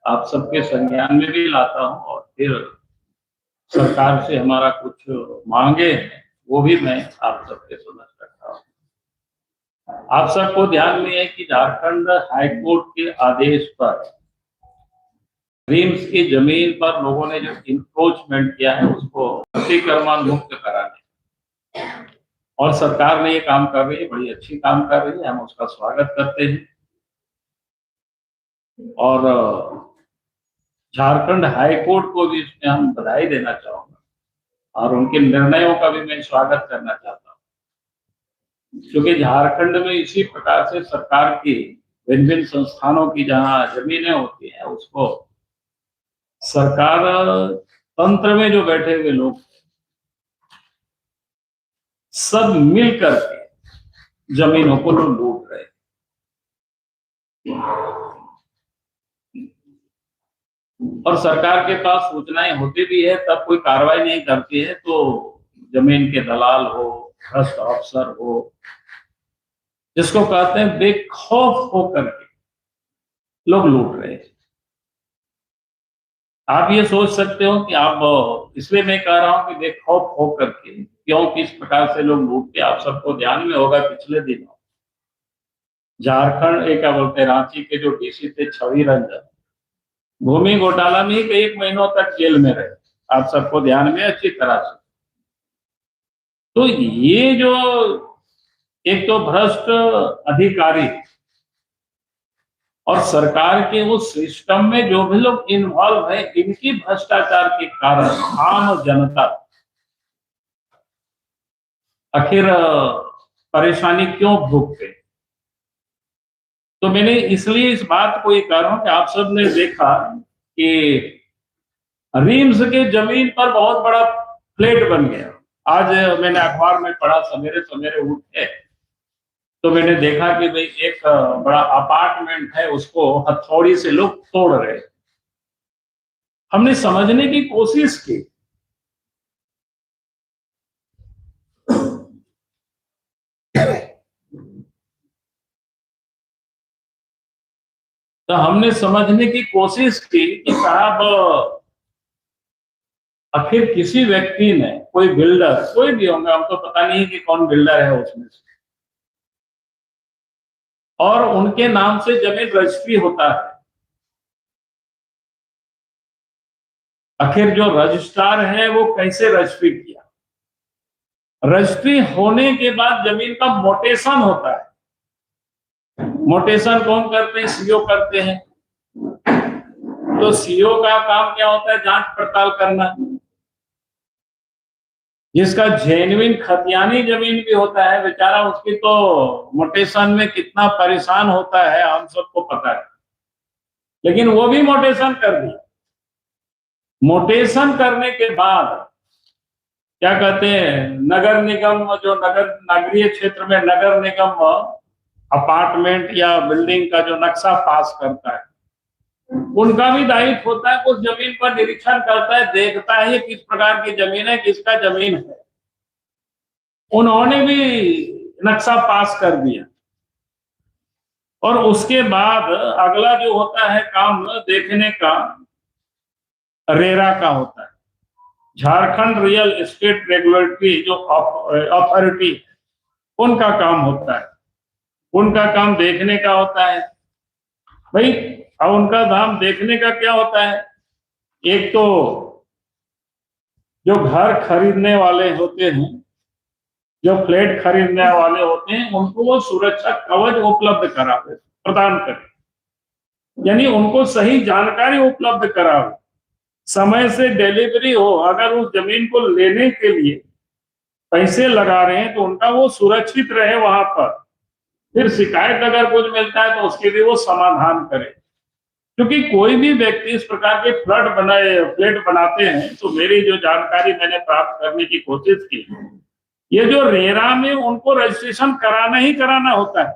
आप सबके संज्ञान में भी लाता हूँ और फिर सरकार से हमारा कुछ मांगे हैं वो भी मैं आप सबके समझ रखता हूँ। आप सबको ध्यान में है कि झारखंड हाईकोर्ट के आदेश पर रिम्स की जमीन पर लोगों ने जो इंक्रोचमेंट किया है उसको अतिक्रमण मुक्त कराने और सरकार ने ये काम कर रही है, बड़ी अच्छी काम कर रही है, हम उसका स्वागत करते हैं। और झारखंड हाईकोर्ट को भी इसमें हम बधाई देना चाहूंगा और उनके निर्णयों का भी मैं स्वागत करना चाहता हूँ, क्योंकि झारखंड में इसी प्रकार से सरकार की भिन्न भिन्न संस्थानों की जहाँ जमीनें होती हैं उसको सरकार तंत्र में जो बैठे हुए लोग सब मिल करके जमीनों को लूट रहे। और सरकार के पास सूचनाएं होती भी है तब कोई कार्रवाई नहीं करती है, तो जमीन के दलाल हो, भ्रष्ट अफसर हो, जिसको कहते हैं बेखौफ होकर के लोग लूट रहे हैं। आप ये सोच सकते हो कि आप, इसलिए मैं कह रहा हूं कि बेखौफ होकर के क्यों किस प्रकार से लोग लूट के, आप सबको ध्यान में होगा पिछले दिनों झारखंड क्या बोलते हैं रांची के जो डीसी थे छवि रंजन भूमि घोटाला में ही 1 महीनों तक जेल में रहे, आप सबको ध्यान में अच्छी तरह से। तो ये जो एक तो भ्रष्ट अधिकारी और सरकार के उस सिस्टम में जो भी लोग इन्वॉल्व है, इनकी भ्रष्टाचार के कारण आम जनता आखिर परेशानी क्यों भोगते। तो मैंने इसलिए इस बात को ये कह रहा हूं कि आप सब ने देखा कि रिम्स के जमीन पर बहुत बड़ा फ्लैट बन गया। आज मैंने अखबार में पढ़ा, सवेरे सवेरे उठ के तो मैंने देखा कि भाई एक बड़ा अपार्टमेंट है, उसको हथौड़ी से लोग तोड़ रहे। हमने समझने की कोशिश की तो हमने समझने की कोशिश की कि साहब आखिर किसी व्यक्ति ने, कोई बिल्डर, कोई भी होगा, हम तो पता नहीं कि कौन बिल्डर है उसमें से, और उनके नाम से जमीन रजिस्ट्री होता है। आखिर जो रजिस्ट्रार है वो कैसे रजिस्ट्री किया, रजिस्ट्री होने के बाद जमीन का मोटेशन होता है। मोटेशन कौन करते हैं? सीओ करते हैं। तो सीओ का काम क्या होता है? जांच पड़ताल करना। जिसका जेन्युइन खतियानी जमीन भी होता है बेचारा, उसकी तो मोटेशन में कितना परेशान होता है हम सबको पता है, लेकिन वो भी मोटेशन कर दिया। मोटेशन करने के बाद क्या कहते हैं, नगर निगम, जो नगरीय क्षेत्र में नगर निगम अपार्टमेंट या बिल्डिंग का जो नक्शा पास करता है, उनका भी दायित्व होता है, उस जमीन पर निरीक्षण करता है, देखता है ये किस प्रकार की जमीन है, किसका जमीन है। उन्होंने भी नक्शा पास कर दिया और उसके बाद अगला जो होता है काम देखने का, रेरा का होता है, झारखंड रियल एस्टेट रेगुलेटरी जो अथॉरिटी, उनका काम होता है। उनका काम देखने का होता है भाई। अब उनका काम देखने का क्या होता है? एक तो जो घर खरीदने वाले होते हैं, जो फ्लैट खरीदने वाले होते हैं, उनको वो सुरक्षा कवच उपलब्ध करावे, प्रदान करें, यानी उनको सही जानकारी उपलब्ध करावे, समय से डिलीवरी हो। अगर उस जमीन को लेने के लिए पैसे लगा रहे हैं तो उनका वो सुरक्षित रहे वहां पर। फिर शिकायत अगर कुछ मिलता है तो उसके लिए वो समाधान करे, क्योंकि कोई भी व्यक्ति इस प्रकार के फ्लैट बनाते हैं तो मेरी जो जानकारी मैंने प्राप्त करने की कोशिश की, ये जो रेरा में उनको रजिस्ट्रेशन कराना ही कराना होता है।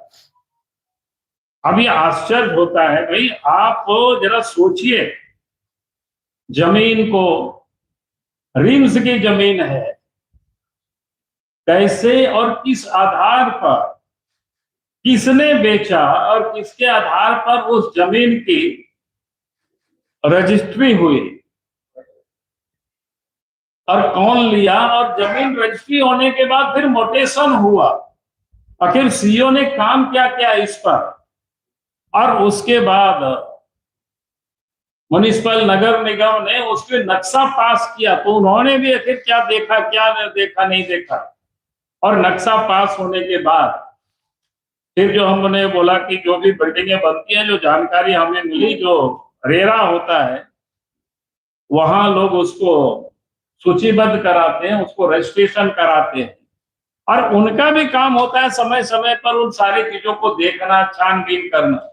अब ये आश्चर्य होता है भाई, आप जरा सोचिए, जमीन को, रिम्स की जमीन है, कैसे और किस आधार पर, किसने बेचा और किसके आधार पर उस जमीन की रजिस्ट्री हुई और कौन लिया, और जमीन रजिस्ट्री होने के बाद फिर मोटेशन हुआ, आखिर सीईओ ने काम क्या किया इस पर, और उसके बाद म्युनिसिपल नगर निगम ने उसके नक्शा पास किया, तो उन्होंने भी आखिर क्या देखा क्या देखा नहीं देखा। और नक्शा पास होने के बाद फिर जो हमने बोला कि जो भी बिल्डिंगें बनती हैं, जो जानकारी हमें मिली, जो रेरा होता है वहां लोग उसको सूचीबद्ध कराते हैं, उसको रजिस्ट्रेशन कराते हैं, और उनका भी काम होता है समय समय पर उन सारी चीजों को देखना, छानबीन करना।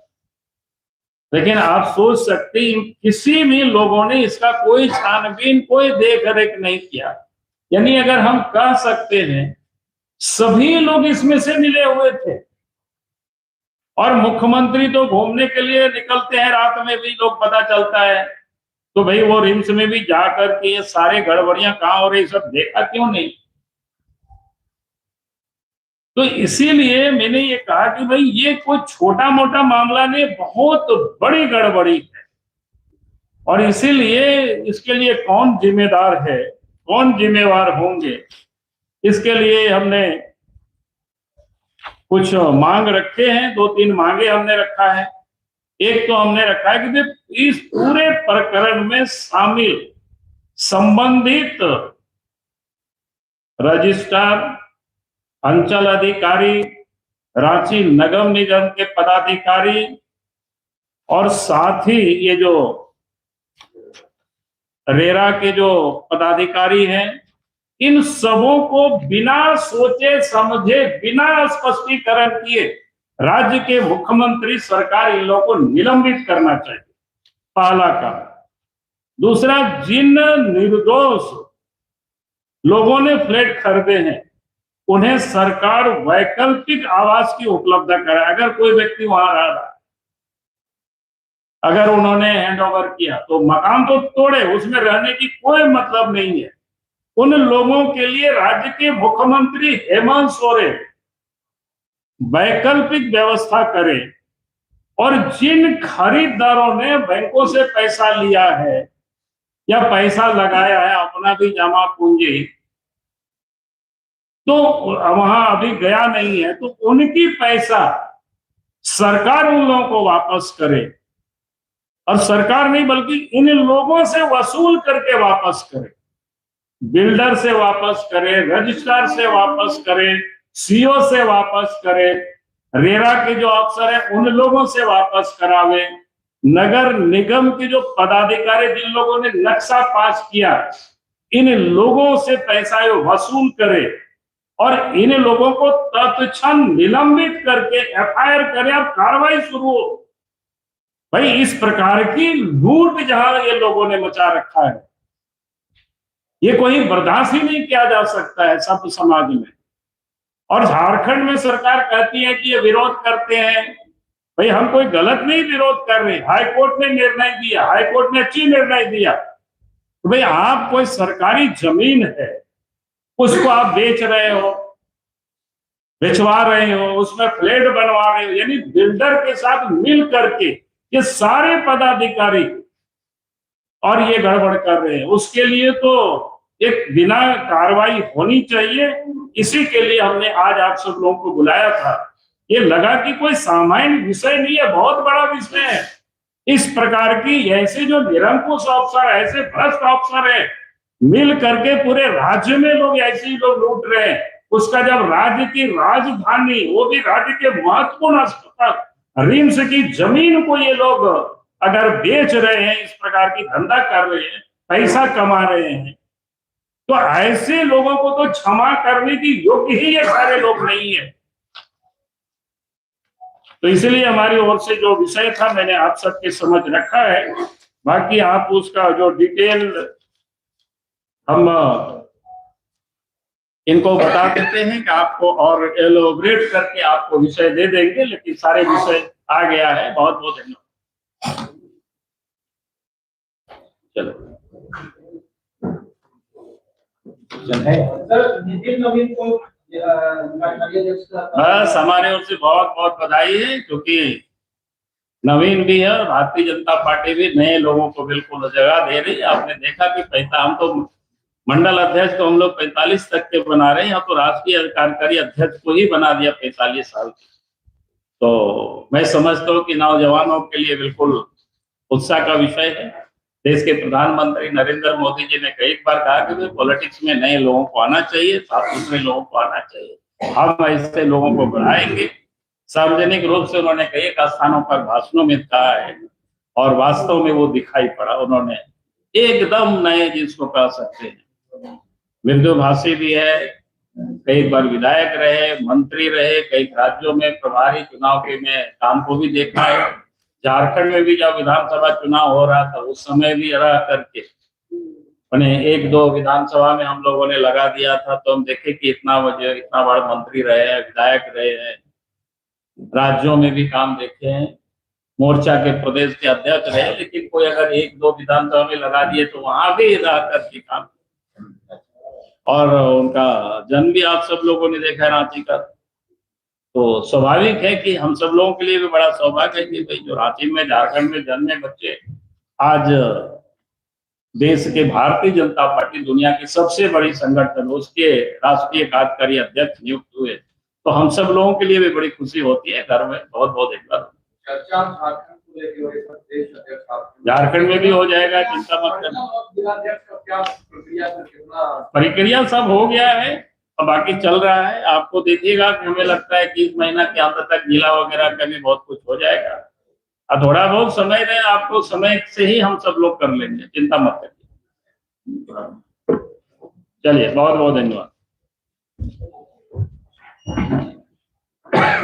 लेकिन आप सोच सकते हैं किसी भी लोगों ने इसका कोई छानबीन, कोई देख रेख नहीं किया। यानी अगर हम कह सकते हैं सभी लोग इसमें से मिले हुए थे, और मुख्यमंत्री तो घूमने के लिए निकलते हैं, रात में भी लोग पता चलता है, तो भाई वो रिम्स में भी जाकर के ये सारे गड़बड़ियां कहां हो रही सब देखा क्यों नहीं। तो इसीलिए मैंने ये कहा कि भाई ये कोई छोटा मोटा मामला नहीं, बहुत बड़ी गड़बड़ी है, और इसीलिए इसके लिए कौन जिम्मेदार है, कौन जिम्मेवार होंगे, इसके लिए हमने कुछ मांग रखे हैं, 2-3 मांगे हमने रखा है। एक तो हमने रखा है कि इस पूरे प्रकरण में शामिल संबंधित रजिस्ट्रार, अंचल अधिकारी, रांची नगर निगम के पदाधिकारी, और साथ ही ये जो रेरा के जो पदाधिकारी हैं, इन सबों को बिना सोचे समझे, बिना स्पष्टीकरण किए राज्य के मुख्यमंत्री सरकार इन लोगों को निलंबित करना चाहिए, पहला काम। दूसरा, जिन निर्दोष लोगों ने फ्लैट खरीदे हैं उन्हें सरकार वैकल्पिक आवास की उपलब्धता करे। अगर कोई व्यक्ति वहां रह रहा है, अगर उन्होंने हैंड ओवर किया तो मकान तो तोड़े, उसमें रहने की कोई मतलब नहीं है। उन लोगों के लिए राज्य के मुख्यमंत्री हेमंत सोरेन वैकल्पिक व्यवस्था करे, और जिन खरीदारों ने बैंकों से पैसा लिया है या पैसा लगाया है अपना भी जमा पूंजी, तो वहां अभी गया नहीं है, तो उनकी पैसा सरकार उन लोगों को वापस करे, और सरकार नहीं बल्कि इन लोगों से वसूल करके वापस करे, बिल्डर से वापस करे, रजिस्ट्रार से वापस करे, सीओ से वापस करे, रेरा के जो अफसर है उन लोगों से वापस करावे, नगर निगम के जो पदाधिकारी जिन लोगों ने नक्शा पास किया इन लोगों से पैसा वसूल करे, और इन लोगों को तत्क्षण निलंबित करके एफआईआर करे और कार्रवाई शुरू हो। भाई इस प्रकार की लूट जहां ये लोगों ने मचा रखा है, ये कोई बर्दाश्त ही नहीं किया जा सकता है सब समाज में। और झारखंड में सरकार कहती है कि ये विरोध करते हैं, भाई हम कोई गलत नहीं विरोध कर रहे, हाईकोर्ट ने निर्णय दिया, हाईकोर्ट ने अच्छी निर्णय दिया, तो भाई आप कोई सरकारी जमीन है उसको आप बेच रहे हो, बेचवा रहे हो, उसमें फ्लैट बनवा रहे हो, यानी बिल्डर के साथ मिल करके ये सारे पदाधिकारी और ये गड़बड़ कर रहे हैं, उसके लिए तो एक बिना कार्रवाई होनी चाहिए। इसी के लिए हमने आज आप सब लोगों को बुलाया था। ये लगा कि कोई सामान्य विषय नहीं है, बहुत बड़ा विषय है। इस प्रकार की ऐसे जो निरंकुश अफसर, ऐसे भ्रष्ट अफसर है, मिल करके पूरे राज्य में लोग ऐसे ही लोग लूट रहे हैं। उसका जब राज्य की राजधानी, वो भी राज्य के महत्वपूर्ण अस्पताल रिम्स की जमीन को ये लोग अगर बेच रहे हैं, इस प्रकार की धंधा कर रहे हैं, पैसा कमा रहे हैं, तो ऐसे लोगों को तो क्षमा करने की योग्य ही ये सारे लोग नहीं है। तो इसलिए हमारी ओर से जो विषय था मैंने आप सबके समझ रखा है। बाकी आप उसका जो डिटेल हम इनको बता देते हैं कि आपको और एलोबरेट करके आपको विषय दे देंगे, लेकिन सारे विषय आ गया है। बहुत बहुत धन्यवाद। चलो सर, नितिन नवीन को बस हमारे ओर से बहुत बहुत बधाई है, क्योंकि नवीन भी है और भारतीय जनता पार्टी भी नए लोगों को बिल्कुल जगह दे रही है। आपने देखा कि हम तो मंडल अध्यक्ष तो हम लोग 45 तक के बना रहे हैं, यहाँ तो राष्ट्रीय कार्यकारी अध्यक्ष को ही बना दिया 45 साल। तो मैं समझता हूँ कि नौजवानों के लिए बिल्कुल उत्साह का विषय है। देश के प्रधानमंत्री नरेंद्र मोदी जी ने कई बार कहा कि पॉलिटिक्स में नए लोगों को आना चाहिए, साफ सुथरे लोगों को आना चाहिए। हम ऐसे लोगों को बढ़ाएंगे। सार्वजनिक रूप से उन्होंने कई स्थानों पर भाषणों में कहा है और वास्तव में वो दिखाई पड़ा। उन्होंने एकदम नए जिसको कह सकते हैं, मृदुभाषी भी है, कई बार विधायक रहे, मंत्री रहे, कई राज्यों में प्रभारी चुनाव के में काम को भी देखा है। झारखंड में भी जब विधानसभा चुनाव हो रहा था उस समय भी रह करके उन्हें 1-2 विधानसभा में हम लोगों ने लगा दिया था। तो हम देखे कि इतना बड़ा मंत्री रहे हैं, विधायक रहे हैं, राज्यों में भी काम देखे हैं, मोर्चा के प्रदेश के अध्यक्ष रहे। लेकिन कोई अगर 1-2 विधानसभा में लगा दिए तो वहां भी रह करके काम, और उनका जन्म भी आप सब लोगों ने देखा रांची का। तो स्वाभाविक है कि हम सब लोगों के लिए भी बड़ा सौभाग्य है कि भाई जो रांची में झारखंड में जन्मे बच्चे आज देश के भारतीय जनता पार्टी दुनिया की सबसे बड़ी संगठन उसके राष्ट्रीय कार्यकारी अध्यक्ष नियुक्त हुए। तो हम सब लोगों के लिए भी बड़ी खुशी होती है। घर में बहुत बहुत एक बार झारखंड में भी हो जाएगा, चिंता मत करना। प्रक्रिया सब हो गया है, अब बाकी चल रहा है। आपको देखिएगा कि हमें लगता है कि इस महीना के अंत तक जिला वगैरह का भी बहुत कुछ हो जाएगा। और थोड़ा बहुत समय रहे, आपको समय से ही हम सब लोग कर लेंगे, चिंता मत करिए। चलिए, बहुत बहुत धन्यवाद।